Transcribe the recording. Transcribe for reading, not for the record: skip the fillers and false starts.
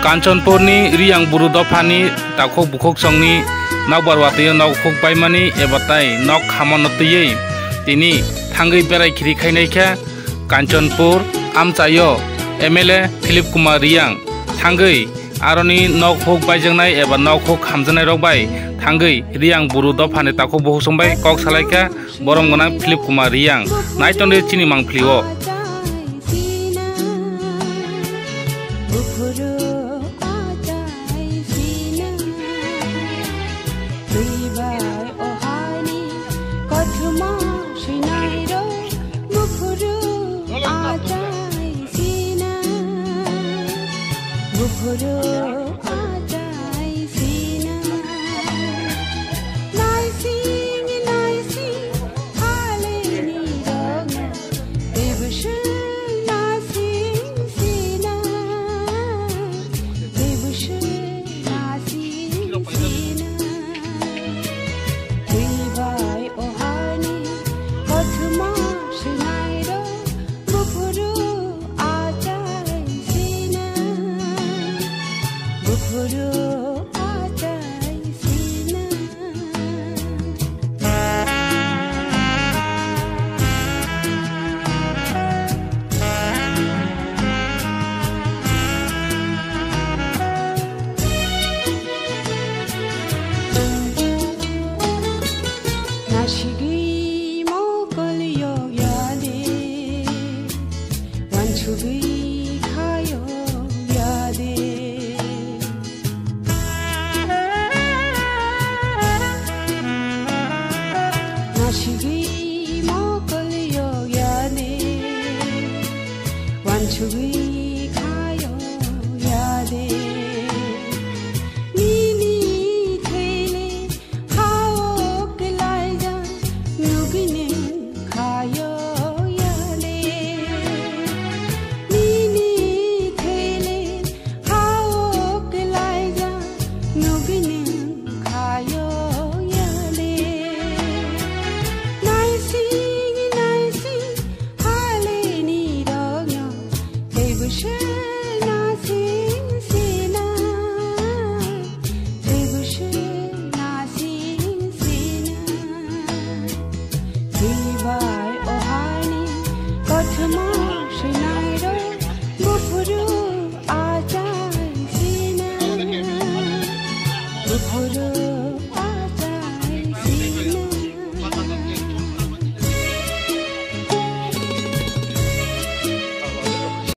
कांचनपुरनि रियांग बुरु दफानि दाखोक बुखोक संनि नावबारवातै नावखोक बायमानि एबाताय नाव खामानतयै तिनि थांगै बेरायखिरि खायनायखा Kanchanpur आमचायो MLA Philip Kumar Reang थांगै आरनि नावखोक बायजोंनाय एबा नावखोक खामजोनाय रबाय थांगै रियांग बुरु दफानि दाखोक बुखोक संबाय कक सालायखा बरम गोनां फिलिप कुमार रियांग नायतन्दै चिनि मांफ्लिओ Nasi